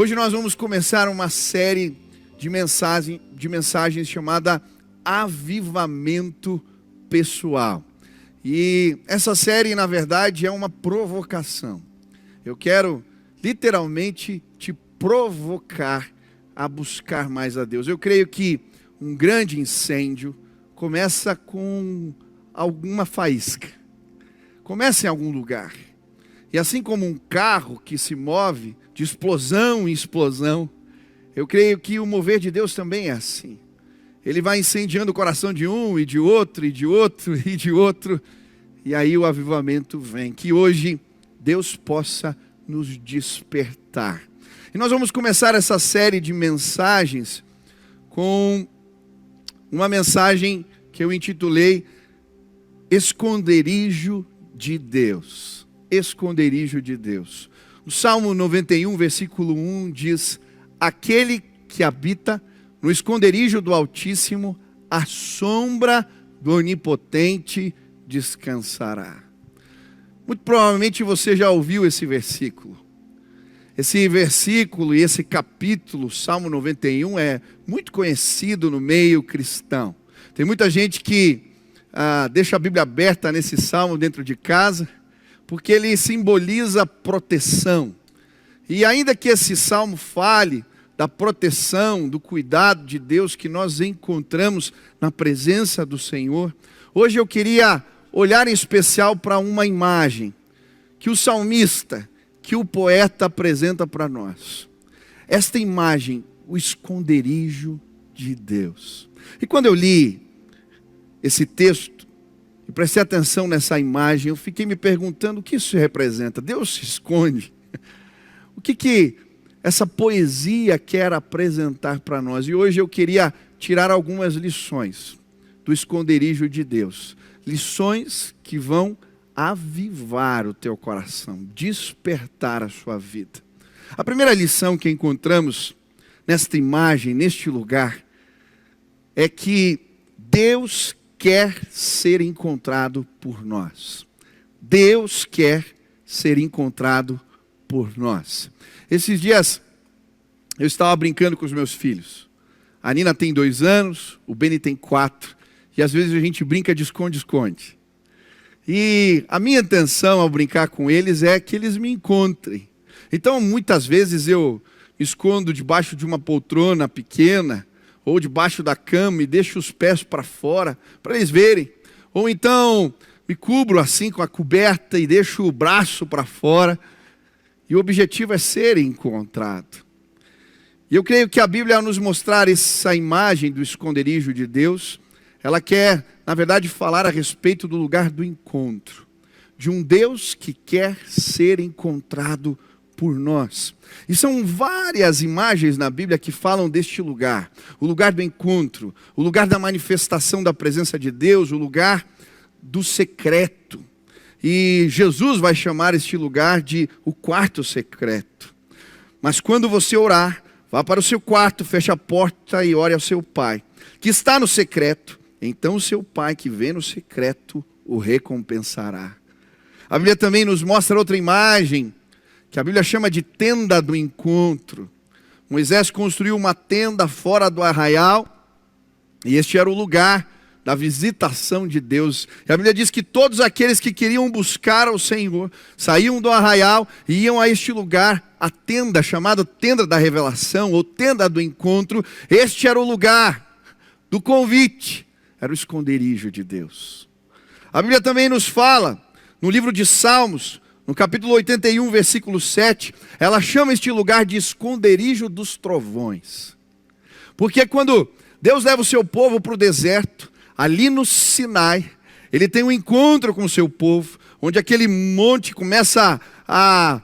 Hoje nós vamos começar uma série de mensagens chamada Avivamento Pessoal. E essa série, na verdade, é uma provocação. Eu quero literalmente te provocar a buscar mais a Deus. Eu creio que um grande incêndio começa com alguma faísca. Começa em algum lugar. E assim como um carro que se move de explosão em explosão, eu creio que o mover de Deus também é assim. Ele vai incendiando o coração de um e de outro e de outro e de outro. E aí o avivamento vem. Que hoje Deus possa nos despertar. E nós vamos começar essa série de mensagens com uma mensagem que eu intitulei Esconderijo de Deus. Esconderijo de Deus. O Salmo 91, versículo 1 diz: aquele que habita no esconderijo do Altíssimo, à sombra do Onipotente descansará. Muito provavelmente você já ouviu esse versículo. Esse versículo e esse capítulo, Salmo 91, é muito conhecido no meio cristão. Tem muita gente que deixa a Bíblia aberta nesse salmo dentro de casa, porque ele simboliza proteção. E ainda que esse salmo fale da proteção, do cuidado de Deus que nós encontramos na presença do Senhor, hoje eu queria olhar em especial para uma imagem que o salmista, que o poeta apresenta para nós. Esta imagem, o esconderijo de Deus. E quando eu li esse texto, e prestei atenção nessa imagem, eu fiquei me perguntando o que isso representa. Deus se esconde. O que essa poesia quer apresentar para nós? E hoje eu queria tirar algumas lições do esconderijo de Deus. Lições que vão avivar o teu coração, despertar a sua vida. A primeira lição que encontramos nesta imagem, neste lugar, é que Deus quer ser encontrado por nós. Deus quer ser encontrado por nós. Esses dias eu estava brincando com os meus filhos. A Nina tem 2 anos, o Beni tem 4. E às vezes a gente brinca de esconde-esconde. E a minha intenção ao brincar com eles é que eles me encontrem. Então muitas vezes eu me escondo debaixo de uma poltrona pequena, ou debaixo da cama e deixo os pés para fora, para eles verem. Ou então me cubro assim com a coberta e deixo o braço para fora. E o objetivo é ser encontrado. E eu creio que a Bíblia, ao nos mostrar essa imagem do esconderijo de Deus, ela quer, na verdade, falar a respeito do lugar do encontro. De um Deus que quer ser encontrado por nós. E são várias imagens na Bíblia que falam deste lugar. O lugar do encontro, o lugar da manifestação da presença de Deus, o lugar do secreto. E Jesus vai chamar este lugar de o quarto secreto. Mas quando você orar, vá para o seu quarto, feche a porta e ore ao seu Pai, que está no secreto. Então o seu Pai que vê no secreto o recompensará. A Bíblia também nos mostra outra imagem, que a Bíblia chama de tenda do encontro. Moisés construiu uma tenda fora do arraial, e este era o lugar da visitação de Deus. E a Bíblia diz que todos aqueles que queriam buscar ao Senhor, saíam do arraial e iam a este lugar, a tenda, chamada tenda da revelação, ou tenda do encontro. Este era o lugar do convite, era o esconderijo de Deus. A Bíblia também nos fala, no livro de Salmos, no capítulo 81, versículo 7, ela chama este lugar de esconderijo dos trovões. Porque quando Deus leva o seu povo para o deserto, ali no Sinai, ele tem um encontro com o seu povo, onde aquele monte começa a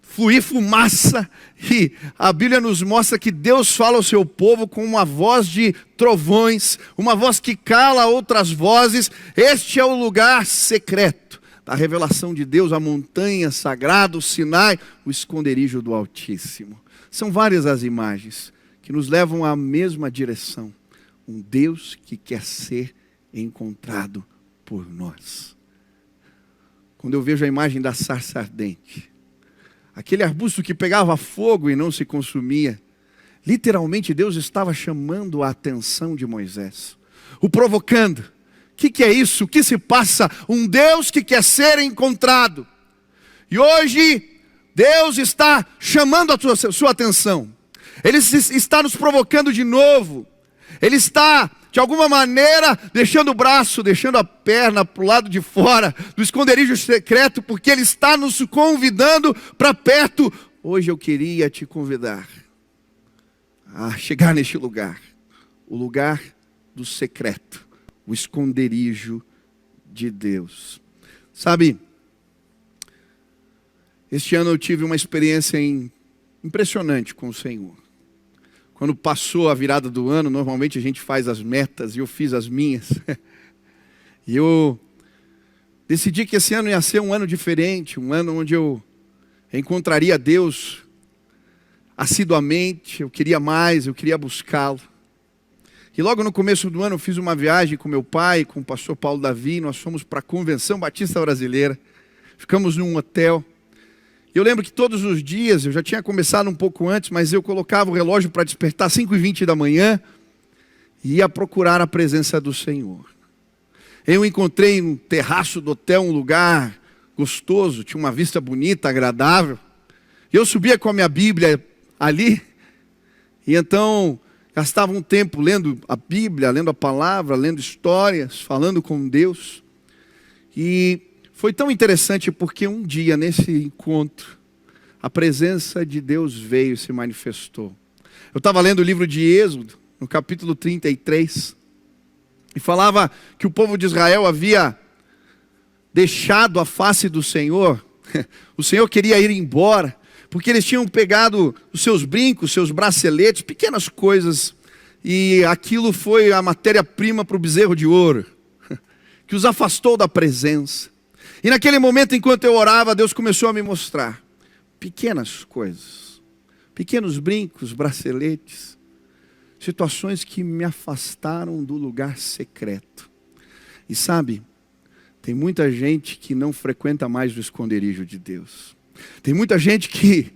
fluir fumaça, e a Bíblia nos mostra que Deus fala ao seu povo com uma voz de trovões, uma voz que cala outras vozes. Este é o lugar secreto da revelação de Deus, a montanha sagrada, o Sinai, o esconderijo do Altíssimo. São várias as imagens que nos levam à mesma direção. Um Deus que quer ser encontrado por nós. Quando eu vejo a imagem da sarça ardente, aquele arbusto que pegava fogo e não se consumia. Literalmente Deus estava chamando a atenção de Moisés, o provocando. O que é isso? O que se passa? Um Deus que quer ser encontrado. E hoje Deus está chamando a sua atenção. Ele está nos provocando de novo. Ele está, de alguma maneira, deixando o braço, deixando a perna para o lado de fora do esconderijo secreto, porque Ele está nos convidando para perto. Hoje eu queria te convidar a chegar neste lugar, o lugar do secreto, o esconderijo de Deus. Sabe, este ano eu tive uma experiência impressionante com o Senhor. Quando passou a virada do ano, normalmente a gente faz as metas, e eu fiz as minhas. E eu decidi que esse ano ia ser um ano diferente, um ano onde eu encontraria Deus assiduamente, eu queria mais, eu queria buscá-lo. E logo no começo do ano eu fiz uma viagem com meu pai, com o pastor Paulo Davi, nós fomos para a Convenção Batista Brasileira, ficamos num hotel. Eu lembro que todos os dias, eu já tinha começado um pouco antes, mas eu colocava o relógio para despertar às 5h20 da manhã e ia procurar a presença do Senhor. Eu encontrei no terraço do hotel um lugar gostoso, tinha uma vista bonita, agradável. Eu subia com a minha Bíblia ali, e então gastava um tempo lendo a Bíblia, lendo a palavra, lendo histórias, falando com Deus. E foi tão interessante porque um dia nesse encontro, a presença de Deus veio e se manifestou. Eu estava lendo o livro de Êxodo, no capítulo 33, e falava que o povo de Israel havia deixado a face do Senhor. O Senhor queria ir embora, porque eles tinham pegado os seus brincos, seus braceletes, pequenas coisas, e aquilo foi a matéria-prima para o bezerro de ouro, que os afastou da presença. E naquele momento, enquanto eu orava, Deus começou a me mostrar pequenas coisas, pequenos brincos, braceletes, situações que me afastaram do lugar secreto. E sabe, tem muita gente que não frequenta mais o esconderijo de Deus. Tem muita gente que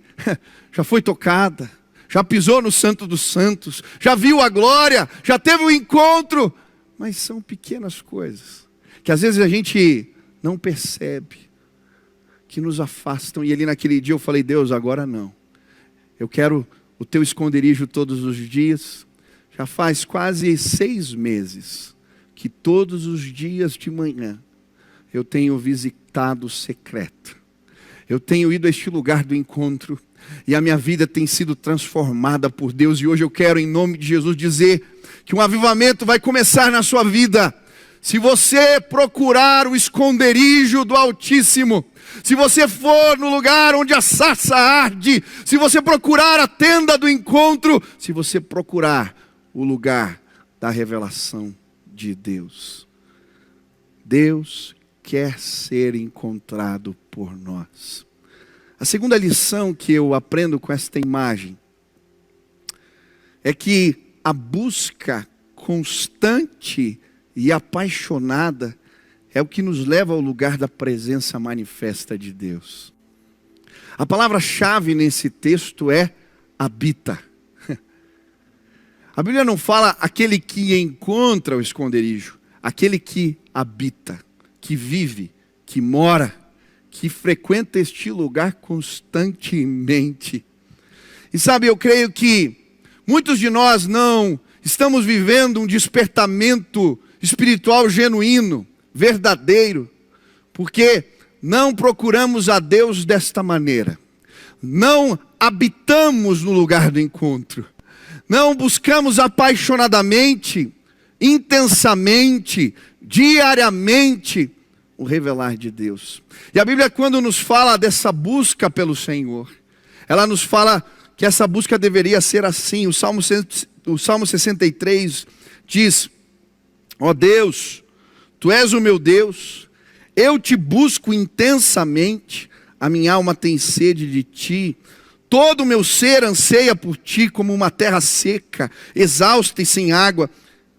já foi tocada, já pisou no Santo dos Santos, já viu a glória, já teve um encontro, mas são pequenas coisas que às vezes a gente não percebe, que nos afastam. E ali naquele dia eu falei: Deus, agora não. Eu quero o teu esconderijo todos os dias. Já faz quase 6 meses que todos os dias de manhã eu tenho visitado o secreto. Eu tenho ido a este lugar do encontro e a minha vida tem sido transformada por Deus. E hoje eu quero, em nome de Jesus, dizer que um avivamento vai começar na sua vida. Se você procurar o esconderijo do Altíssimo, se você for no lugar onde a sarça arde, se você procurar a tenda do encontro, se você procurar o lugar da revelação de Deus, Deus quer ser encontrado por nós. A segunda lição que eu aprendo com esta imagem é que a busca constante e apaixonada é o que nos leva ao lugar da presença manifesta de Deus. A palavra-chave nesse texto é habita. A Bíblia não fala aquele que encontra o esconderijo, aquele que habita, que vive, que mora, que frequenta este lugar constantemente. E sabe, eu creio que muitos de nós não estamos vivendo um despertamento espiritual genuíno, verdadeiro, porque não procuramos a Deus desta maneira, não habitamos no lugar do encontro, não buscamos apaixonadamente, intensamente, diariamente, o revelar de Deus. E a Bíblia, quando nos fala dessa busca pelo Senhor, ela nos fala que essa busca deveria ser assim. O Salmo 63 diz: ó Deus, Tu és o meu Deus, eu te busco intensamente, a minha alma tem sede de Ti, todo o meu ser anseia por Ti como uma terra seca, exausta e sem água.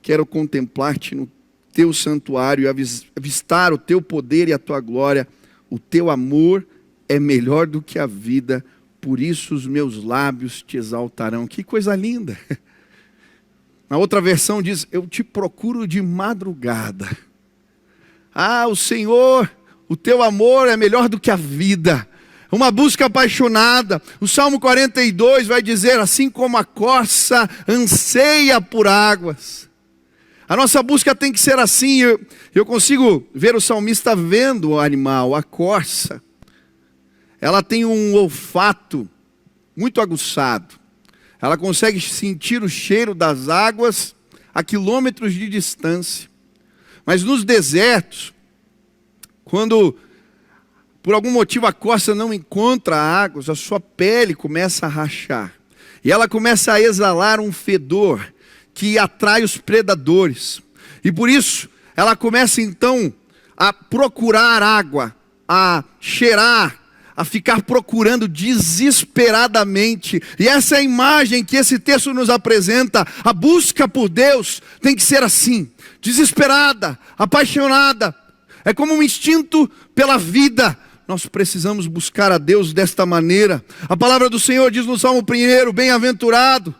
Quero contemplar-Te no Teu santuário, avistar o Teu poder e a Tua glória. O Teu amor é melhor do que a vida, por isso os meus lábios te exaltarão. Que coisa linda! Na outra versão diz, eu te procuro de madrugada. Ah, o Senhor, o teu amor é melhor do que a vida. Uma busca apaixonada. O Salmo 42 vai dizer, assim como a corça anseia por águas. A nossa busca tem que ser assim. Eu consigo ver o salmista vendo o animal, a corça. Ela tem um olfato muito aguçado. Ela consegue sentir o cheiro das águas a quilômetros de distância. Mas nos desertos, quando por algum motivo a corça não encontra águas, a sua pele começa a rachar. E ela começa a exalar um fedor que atrai os predadores. E por isso, ela começa então a procurar água, a cheirar, a ficar procurando desesperadamente. E essa é a imagem que esse texto nos apresenta. A busca por Deus tem que ser assim, desesperada, apaixonada. É como um instinto pela vida. Nós precisamos buscar a Deus desta maneira. A palavra do Senhor diz no Salmo 1, bem-aventurado,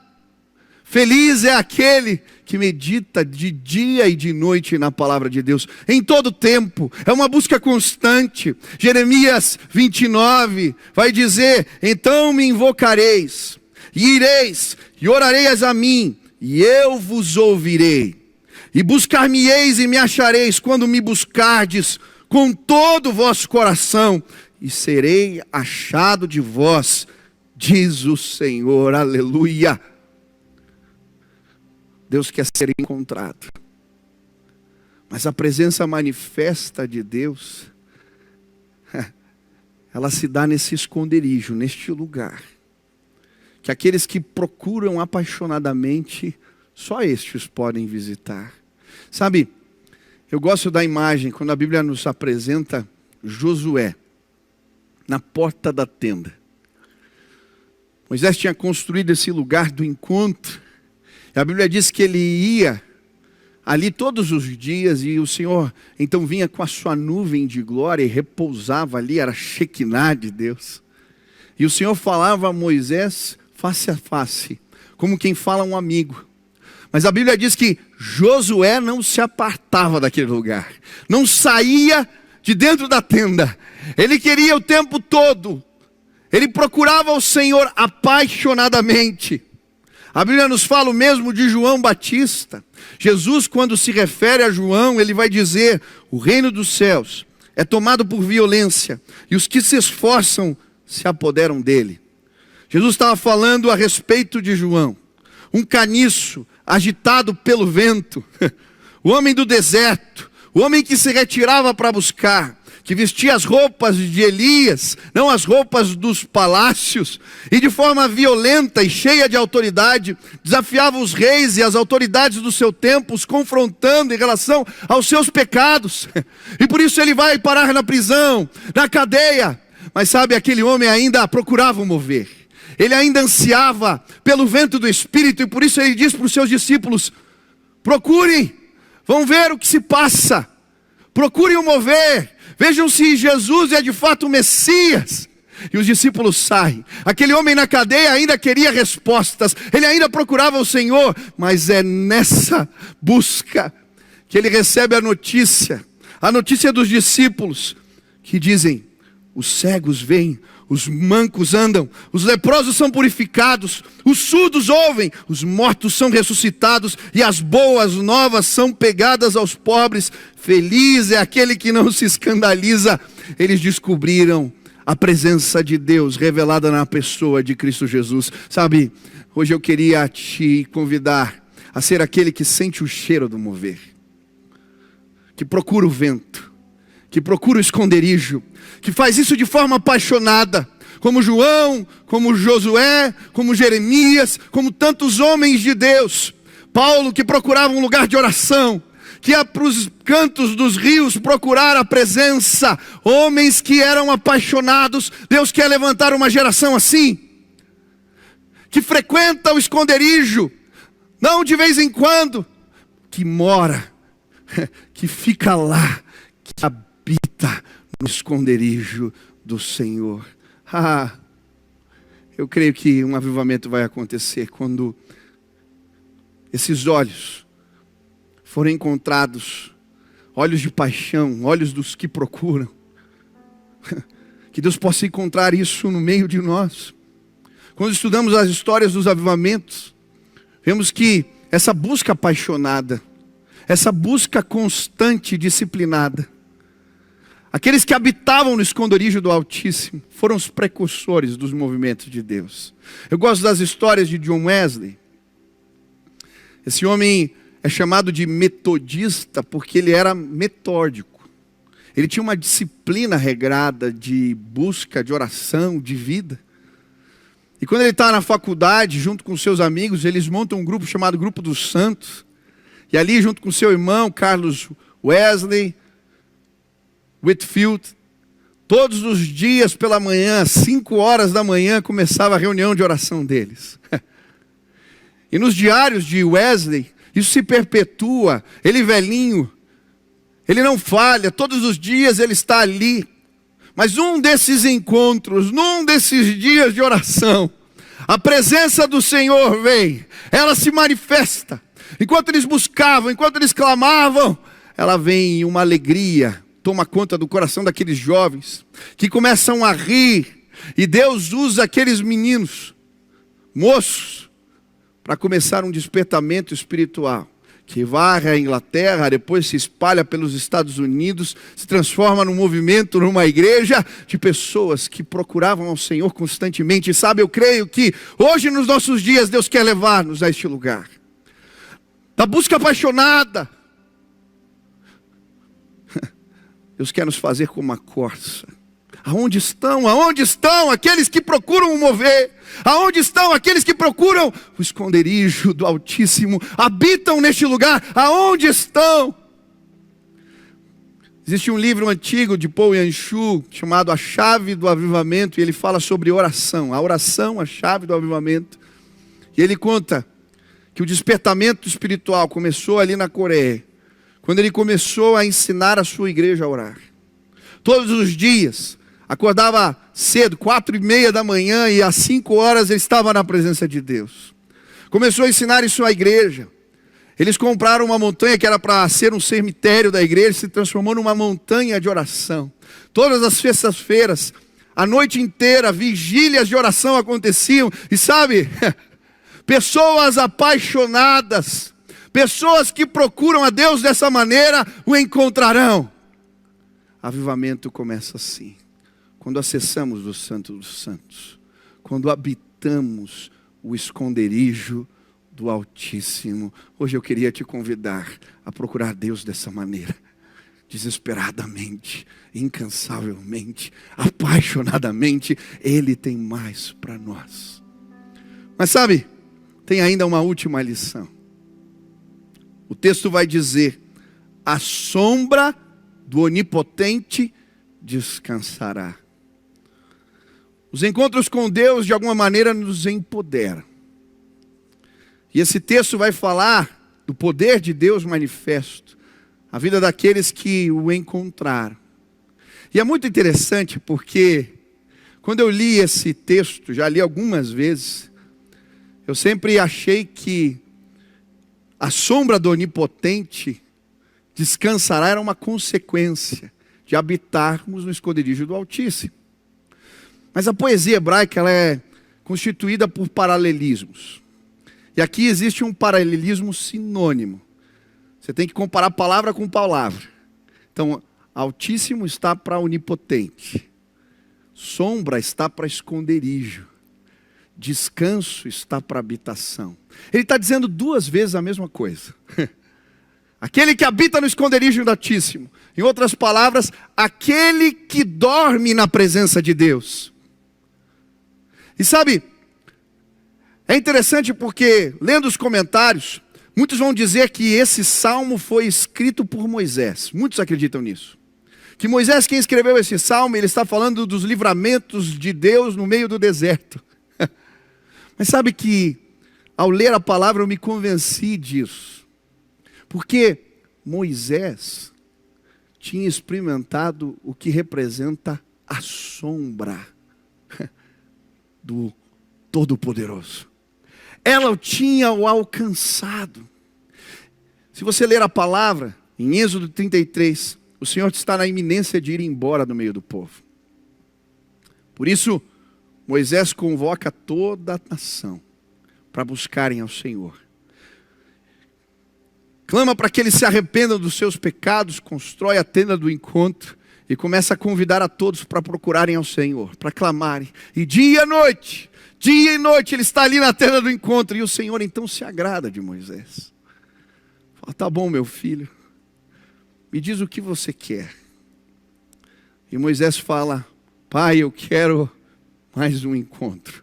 feliz é aquele que medita de dia e de noite na palavra de Deus, em todo tempo. É uma busca constante. Jeremias 29 vai dizer, então me invocareis, e ireis, e orareis a mim, e eu vos ouvirei. E buscar-me-eis e me achareis, quando me buscardes com todo o vosso coração, e serei achado de vós, diz o Senhor. Aleluia. Deus quer ser encontrado. Mas a presença manifesta de Deus, ela se dá nesse esconderijo, neste lugar. Que aqueles que procuram apaixonadamente, só estes podem visitar. Sabe, eu gosto da imagem, quando a Bíblia nos apresenta Josué, na porta da tenda. Moisés tinha construído esse lugar do encontro. E a Bíblia diz que ele ia ali todos os dias, e o Senhor então vinha com a sua nuvem de glória e repousava ali, era a Shekinah de Deus. E o Senhor falava a Moisés face a face, como quem fala a um amigo. Mas a Bíblia diz que Josué não se apartava daquele lugar, não saía de dentro da tenda. Ele queria o tempo todo, ele procurava o Senhor apaixonadamente. A Bíblia nos fala o mesmo de João Batista. Jesus, quando se refere a João, ele vai dizer, o reino dos céus é tomado por violência, e os que se esforçam se apoderam dele. Jesus estava falando a respeito de João, um caniço agitado pelo vento, o homem do deserto, o homem que se retirava para buscar, que vestia as roupas de Elias, não as roupas dos palácios, e de forma violenta e cheia de autoridade, desafiava os reis e as autoridades do seu tempo, os confrontando em relação aos seus pecados. E por isso ele vai parar na prisão, na cadeia. Mas sabe, aquele homem ainda procurava o mover. Ele ainda ansiava pelo vento do Espírito, e por isso ele diz para os seus discípulos, procurem, vão ver o que se passa, procurem o mover, vejam se Jesus é de fato o Messias. E os discípulos saem. Aquele homem na cadeia ainda queria respostas, ele ainda procurava o Senhor, mas é nessa busca que ele recebe a notícia dos discípulos, que dizem, os cegos veem, os mancos andam, os leprosos são purificados, os surdos ouvem, os mortos são ressuscitados, e as boas novas são pegadas aos pobres. Feliz é aquele que não se escandaliza. Eles descobriram a presença de Deus revelada na pessoa de Cristo Jesus. Sabe, hoje eu queria te convidar a ser aquele que sente o cheiro do mover, que procura o vento, que procura o esconderijo, que faz isso de forma apaixonada, como João, como Josué, como Jeremias, como tantos homens de Deus. Paulo, que procurava um lugar de oração, que ia para os cantos dos rios procurar a presença. Homens que eram apaixonados. Deus quer levantar uma geração assim, que frequenta o esconderijo, não de vez em quando, que mora, que fica lá, que habita no esconderijo do Senhor. Eu creio que um avivamento vai acontecer quando esses olhos forem encontrados, olhos de paixão, olhos dos que procuram. Que Deus possa encontrar isso no meio de nós. Quando estudamos as histórias dos avivamentos, vemos que essa busca apaixonada, essa busca constante e disciplinada, aqueles que habitavam no esconderijo do Altíssimo, foram os precursores dos movimentos de Deus. Eu gosto das histórias de John Wesley. Esse homem é chamado de metodista porque ele era metódico. Ele tinha uma disciplina regrada de busca, de oração, de vida. E quando ele está na faculdade, junto com seus amigos, eles montam um grupo chamado Grupo dos Santos. E ali, junto com seu irmão, Carlos Wesley Whitfield, todos os dias pela manhã, às 5 horas da manhã, começava a reunião de oração deles. E nos diários de Wesley, isso se perpetua. Ele velhinho, ele não falha, todos os dias ele está ali. Mas um desses encontros, num desses dias de oração, a presença do Senhor vem, ela se manifesta. Enquanto eles buscavam, enquanto eles clamavam, ela vem em uma alegria, toma conta do coração daqueles jovens, que começam a rir, e Deus usa aqueles meninos, moços, para começar um despertamento espiritual, que varre a Inglaterra, depois se espalha pelos Estados Unidos, se transforma num movimento, numa igreja de pessoas que procuravam ao Senhor constantemente. E sabe, eu creio que hoje nos nossos dias Deus quer levar-nos a este lugar, da busca apaixonada. Deus quer nos fazer como uma corça. Aonde estão aqueles que procuram o mover? Aonde estão aqueles que procuram o esconderijo do Altíssimo? Habitam neste lugar? Aonde estão? Existe um livro antigo de Paul Yanshu chamado A Chave do Avivamento, e ele fala sobre oração. A oração, a chave do avivamento. E ele conta que o despertamento espiritual começou ali na Coreia, quando ele começou a ensinar a sua igreja a orar. Todos os dias, acordava cedo, 4:30 da manhã, e às 5 horas ele estava na presença de Deus. Começou a ensinar isso à igreja. Eles compraram uma montanha que era para ser um cemitério da igreja, se transformou numa montanha de oração. Todas as sextas-feiras, a noite inteira, vigílias de oração aconteciam. E sabe, pessoas apaixonadas, pessoas que procuram a Deus dessa maneira, o encontrarão. Avivamento começa assim, quando acessamos o Santo dos Santos, quando habitamos o esconderijo do Altíssimo. Hoje eu queria te convidar a procurar Deus dessa maneira, desesperadamente, incansavelmente, apaixonadamente. Ele tem mais para nós. Mas sabe, tem ainda uma última lição. O texto vai dizer: a sombra do Onipotente descansará. Os encontros com Deus de alguma maneira nos empoderam. E esse texto vai falar do poder de Deus manifesto, a vida daqueles que o encontraram. E é muito interessante porque, quando eu li esse texto, já li algumas vezes, eu sempre achei que a sombra do Onipotente descansará era uma consequência de habitarmos no esconderijo do Altíssimo. Mas a poesia hebraica, ela é constituída por paralelismos. E aqui existe um paralelismo sinônimo. Você tem que comparar palavra com palavra. Então, Altíssimo está para onipotente. Sombra está para esconderijo. Descanso está para habitação. Ele está dizendo 2 vezes a mesma coisa. Aquele que habita no esconderijo do Altíssimo. Em outras palavras, aquele que dorme na presença de Deus. E sabe, é interessante porque, lendo os comentários, muitos vão dizer que esse salmo foi escrito por Moisés. Muitos acreditam nisso. Que Moisés, quem escreveu esse salmo, ele está falando dos livramentos de Deus no meio do deserto. Mas sabe que, ao ler a palavra, eu me convenci disso. Porque Moisés tinha experimentado o que representa a sombra do Todo-Poderoso. Ela o tinha alcançado. Se você ler a palavra, em Êxodo 33, o Senhor está na iminência de ir embora do meio do povo. Por isso, Moisés convoca toda a nação para buscarem ao Senhor. Clama para que eles se arrependam dos seus pecados, constrói a tenda do encontro e começa a convidar a todos para procurarem ao Senhor, para clamarem. E dia e noite ele está ali na tenda do encontro. E o Senhor então se agrada de Moisés. Fala, tá bom, meu filho, me diz o que você quer. E Moisés fala, pai, eu quero mais um encontro.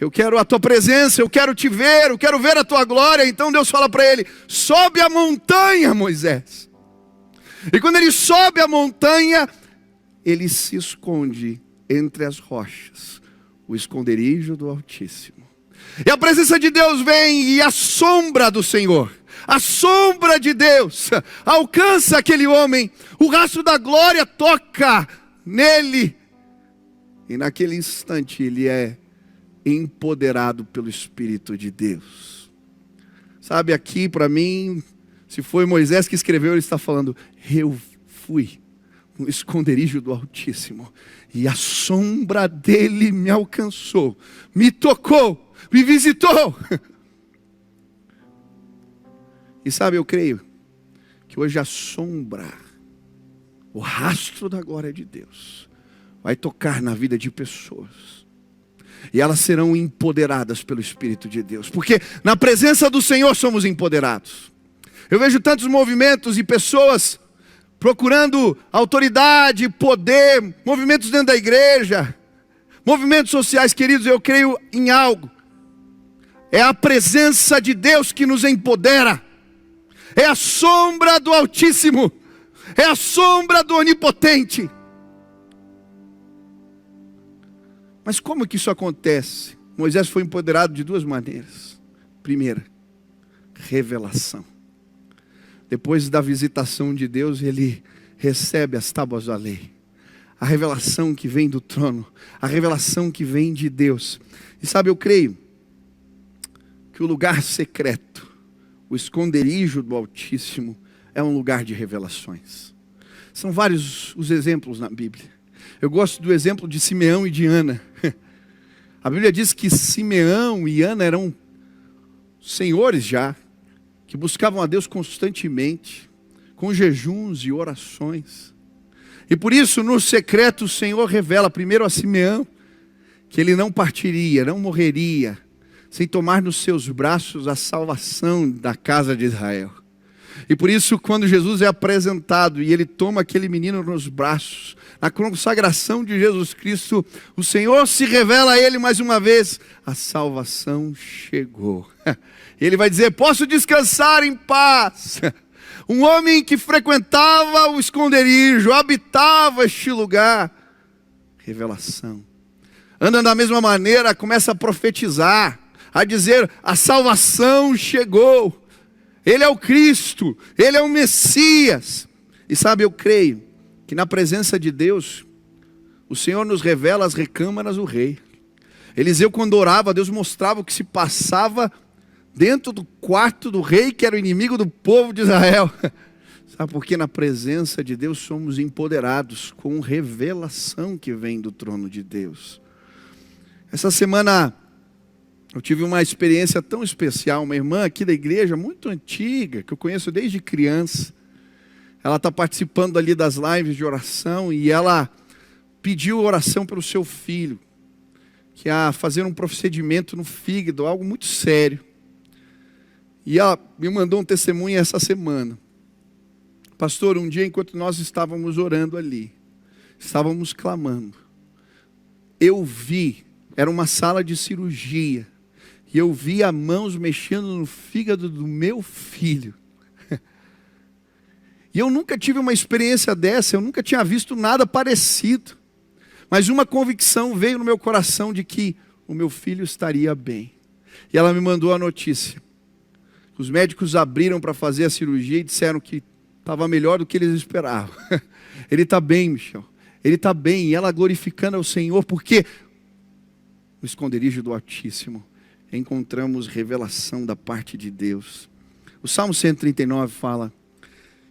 Eu quero a tua presença, eu quero te ver, eu quero ver a tua glória. Então Deus fala para ele, sobe a montanha, Moisés. E quando ele sobe a montanha, ele se esconde entre as rochas, o esconderijo do Altíssimo. E a presença de Deus vem e a sombra do Senhor, a sombra de Deus, alcança aquele homem. O rastro da glória toca nele. E naquele instante ele é empoderado pelo Espírito de Deus. Sabe, aqui para mim, se foi Moisés que escreveu, ele está falando, eu fui no esconderijo do Altíssimo, e a sombra dele me alcançou, me tocou, me visitou. E sabe, eu creio que hoje a sombra, o rastro da glória de Deus, vai tocar na vida de pessoas. E elas serão empoderadas pelo Espírito de Deus. Porque na presença do Senhor somos empoderados. Eu vejo tantos movimentos e pessoas procurando autoridade, poder, movimentos dentro da igreja, movimentos sociais. Queridos, eu creio em algo. É a presença de Deus que nos empodera. É a sombra do Altíssimo. É a sombra do Onipotente. Mas como que isso acontece? Moisés foi empoderado de duas maneiras. Primeira, revelação. Depois da visitação de Deus, ele recebe as tábuas da lei. A revelação que vem do trono. A revelação que vem de Deus. E sabe, eu creio que o lugar secreto, o esconderijo do Altíssimo, é um lugar de revelações. São vários os exemplos na Bíblia. Eu gosto do exemplo de Simeão e de Ana. A Bíblia diz que Simeão e Ana eram senhores já, que buscavam a Deus constantemente, com jejuns e orações. E por isso, no secreto, o Senhor revela primeiro a Simeão que ele não partiria, não morreria, sem tomar nos seus braços a salvação da casa de Israel. E por isso, quando Jesus é apresentado e ele toma aquele menino nos braços, na consagração de Jesus Cristo, o Senhor se revela a ele mais uma vez, a salvação chegou. Ele vai dizer, posso descansar em paz. Um homem que frequentava o esconderijo, habitava este lugar. Revelação. Anda da mesma maneira, começa a profetizar, a dizer, a salvação chegou. Ele é o Cristo, Ele é o Messias. E sabe, eu creio que na presença de Deus, o Senhor nos revela as recâmaras do rei. Eliseu, quando orava, Deus mostrava o que se passava dentro do quarto do rei, que era o inimigo do povo de Israel. Sabe, porque na presença de Deus somos empoderados com revelação que vem do trono de Deus. Essa semana eu tive uma experiência tão especial, uma irmã aqui da igreja, muito antiga, que eu conheço desde criança. Ela está participando ali das lives de oração e ela pediu oração pelo seu filho, que ia fazer um procedimento no fígado, algo muito sério. E ela me mandou um testemunho essa semana. Pastor, um dia enquanto nós estávamos orando ali, estávamos clamando, eu vi, era uma sala de cirurgia, e eu vi as mãos mexendo no fígado do meu filho. E eu nunca tive uma experiência dessa, eu nunca tinha visto nada parecido. Mas uma convicção veio no meu coração de que o meu filho estaria bem. E ela me mandou a notícia. Os médicos abriram para fazer a cirurgia e disseram que estava melhor do que eles esperavam. Ele está bem, Michel. Ele está bem. E ela glorificando ao Senhor, porque no esconderijo do Altíssimo, encontramos revelação da parte de Deus. O Salmo 139 fala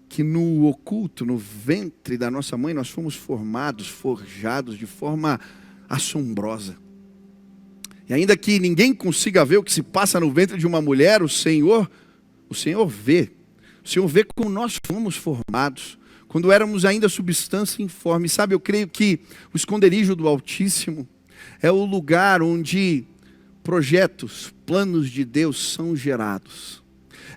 que no oculto, no ventre da nossa mãe, nós fomos formados, forjados de forma assombrosa. E ainda que ninguém consiga ver o que se passa no ventre de uma mulher, o Senhor vê. O Senhor vê como nós fomos formados, quando éramos ainda substância informe. Sabe, eu creio que o esconderijo do Altíssimo é o lugar onde projetos, planos de Deus são gerados.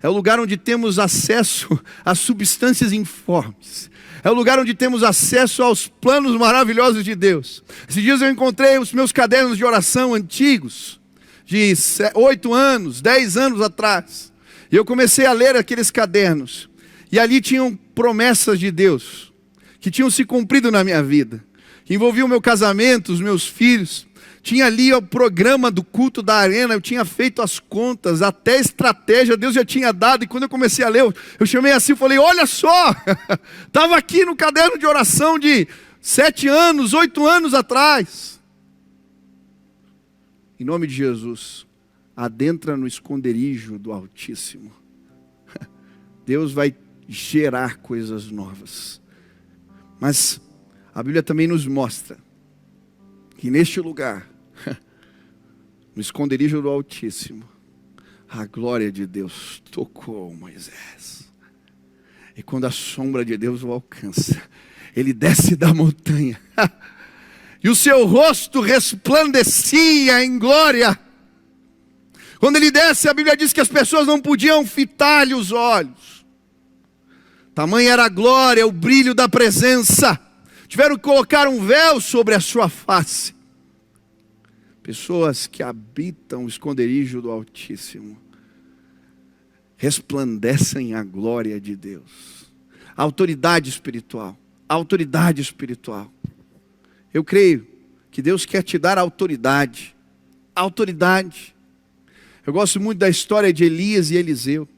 É o lugar onde temos acesso às substâncias informes. É o lugar onde temos acesso aos planos maravilhosos de Deus. Esses dias eu encontrei os meus cadernos de oração antigos, de 8 anos, 10 anos atrás. E eu comecei a ler aqueles cadernos. E ali tinham promessas de Deus, que tinham se cumprido na minha vida. Que envolviam o meu casamento, os meus filhos. Tinha ali o programa do culto da arena, eu tinha feito as contas, até estratégia Deus já tinha dado. E quando eu comecei a ler, eu chamei assim e falei, olha só, estava aqui no caderno de oração de 7 anos, 8 anos atrás. Em nome de Jesus, adentra no esconderijo do Altíssimo. Deus vai gerar coisas novas. Mas a Bíblia também nos mostra que neste lugar, no esconderijo do Altíssimo, a glória de Deus tocou Moisés. E quando a sombra de Deus o alcança, ele desce da montanha. E o seu rosto resplandecia em glória. Quando ele desce, a Bíblia diz que as pessoas não podiam fitar-lhe os olhos. Tamanha era a glória, o brilho da presença. Tiveram que colocar um véu sobre a sua face. Pessoas que habitam o esconderijo do Altíssimo resplandecem a glória de Deus. A autoridade espiritual. A autoridade espiritual. Eu creio que Deus quer te dar autoridade. Autoridade. Eu gosto muito da história de Elias e Eliseu.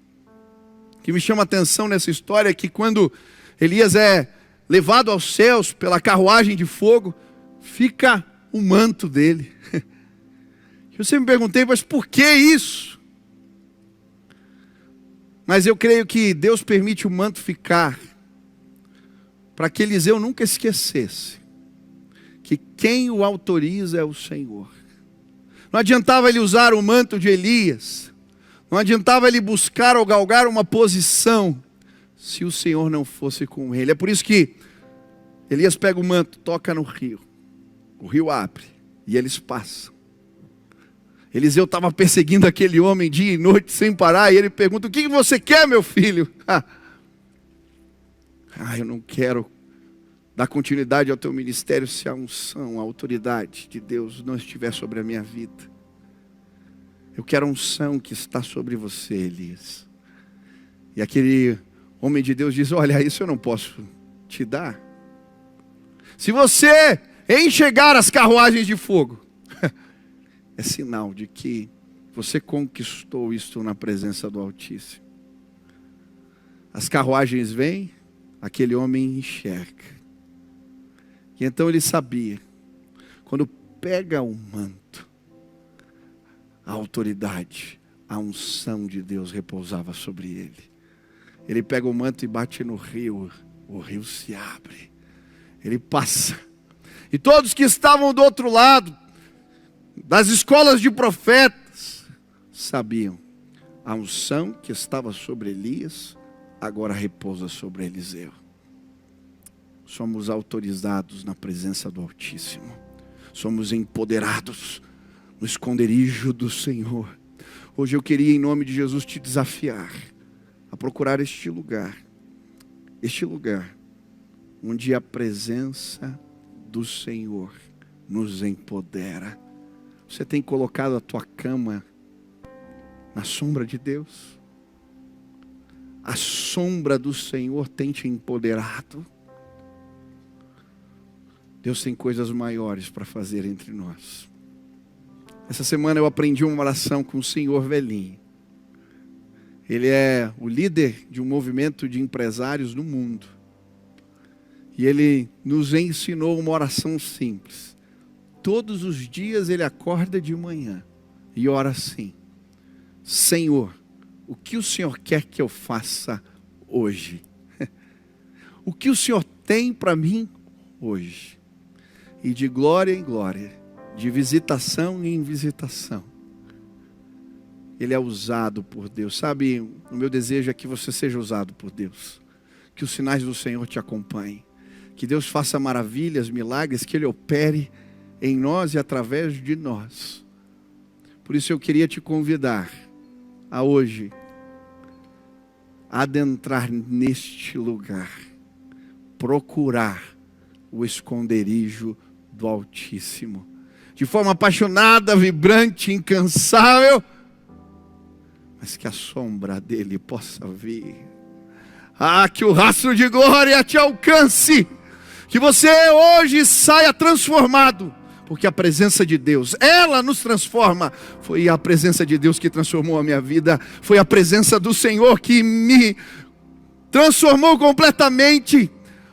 O que me chama a atenção nessa história é que quando Elias é levado aos céus pela carruagem de fogo, fica o manto dele. Eu sempre me perguntei, mas por que isso? Mas eu creio que Deus permite o manto ficar para que Eliseu nunca esquecesse que quem o autoriza é o Senhor. Não adiantava ele usar o manto de Elias, não adiantava ele buscar ou galgar uma posição, se o Senhor não fosse com ele. É por isso que Elias pega o manto, toca no rio, o rio abre e eles passam. Eliseu estava perseguindo aquele homem dia e noite sem parar, e ele pergunta, o que você quer, meu filho? Eu não quero dar continuidade ao teu ministério se a unção, a autoridade de Deus não estiver sobre a minha vida. Eu quero a unção que está sobre você, Elias. E aquele homem de Deus diz, olha, isso eu não posso te dar. Se você enxergar as carruagens de fogo, é sinal de que você conquistou isto na presença do Altíssimo. As carruagens vêm, aquele homem enxerga. E então ele sabia, quando pega o manto, a autoridade, a unção de Deus repousava sobre ele. Ele pega o manto e bate no rio, o rio se abre. Ele passa. E todos que estavam do outro lado, das escolas de profetas, sabiam, a unção que estava sobre Elias, agora repousa sobre Eliseu. Somos autorizados na presença do Altíssimo. Somos empoderados no esconderijo do Senhor. Hoje eu queria, em nome de Jesus, te desafiar a procurar este lugar onde a presença do Senhor nos empodera. Você tem colocado a tua cama na sombra de Deus? A sombra do Senhor tem te empoderado? Deus tem coisas maiores para fazer entre nós. Essa semana eu aprendi uma oração com o senhor velhinho. Ele é o líder de um movimento de empresários no mundo. E ele nos ensinou uma oração simples. todos os dias ele acorda de manhã e ora assim: Senhor, o que o Senhor quer que eu faça hoje? O que o Senhor tem para mim hoje? E de glória em glória, de visitação em visitação, ele é usado por Deus. Sabe, o meu desejo é que você seja usado por Deus, que os sinais do Senhor te acompanhem, que Deus faça maravilhas, milagres, que Ele opere em nós e através de nós. Por isso eu queria te convidar a hoje adentrar neste lugar, procurar o esconderijo do Altíssimo, de forma apaixonada, vibrante, incansável, mas que a sombra dele possa vir. Que o rastro de glória te alcance, que você hoje saia transformado, porque a presença de Deus, ela nos transforma. Foi a presença de Deus que transformou a minha vida, foi a presença do Senhor que me transformou completamente.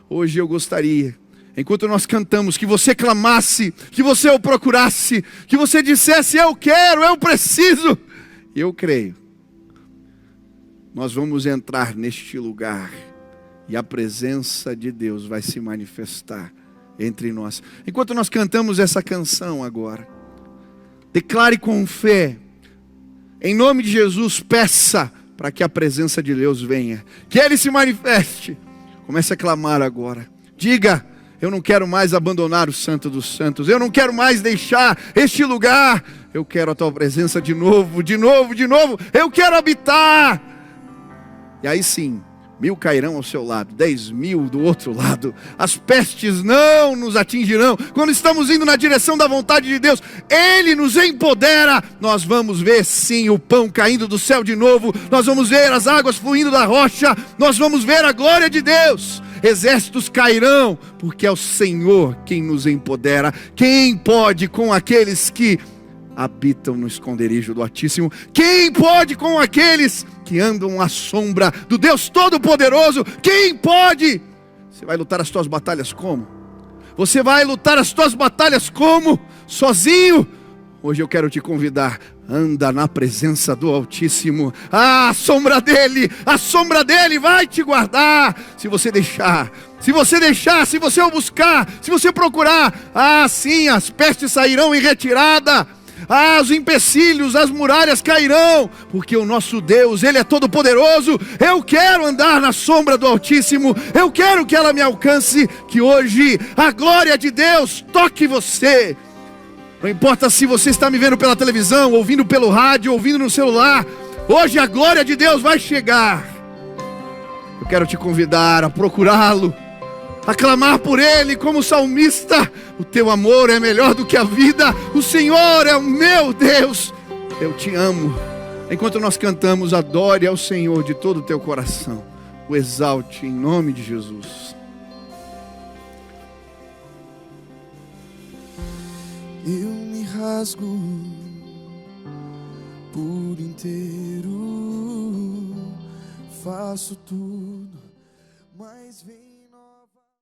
Hoje eu gostaria, enquanto nós cantamos, que você clamasse, que você o procurasse, que você dissesse: eu quero, eu preciso. Eu creio. Nós vamos entrar neste lugar e a presença de Deus vai se manifestar entre nós. Enquanto nós cantamos essa canção agora, declare com fé, em nome de Jesus, peça para que a presença de Deus venha, que Ele se manifeste. Comece a clamar agora. Diga: eu não quero mais abandonar o Santo dos Santos, eu não quero mais deixar este lugar, eu quero a tua presença de novo, de novo, de novo, eu quero habitar. E aí sim, 1000 cairão ao seu lado, 10.000 do outro lado, as pestes não nos atingirão. Quando estamos indo na direção da vontade de Deus, Ele nos empodera. Nós vamos ver sim o pão caindo do céu de novo, nós vamos ver as águas fluindo da rocha, nós vamos ver a glória de Deus. Exércitos cairão, porque é o Senhor quem nos empodera. Quem pode com aqueles que habitam no esconderijo do Altíssimo? Quem pode com aqueles que andam à sombra do Deus Todo-Poderoso? Quem pode? Você vai lutar as tuas batalhas como? Você vai lutar as tuas batalhas como? Sozinho? Hoje eu quero te convidar: anda na presença do Altíssimo. A sombra dele vai te guardar. Se você deixar, se você o buscar, se você procurar, sim, as pestes sairão em retirada. Os empecilhos, as muralhas cairão, porque o nosso Deus, Ele é todo poderoso. Eu quero andar na sombra do Altíssimo, eu quero que ela me alcance, que hoje a glória de Deus toque você. Não importa se você está me vendo pela televisão, ouvindo pelo rádio, ouvindo no celular, hoje a glória de Deus vai chegar. Eu quero te convidar a procurá-lo, a clamar por Ele como salmista: o teu amor é melhor do que a vida, o Senhor é o meu Deus, eu te amo. Enquanto nós cantamos, adore ao Senhor de todo o teu coração, o exalte em nome de Jesus. Eu me rasgo por inteiro, faço tudo, mas vem.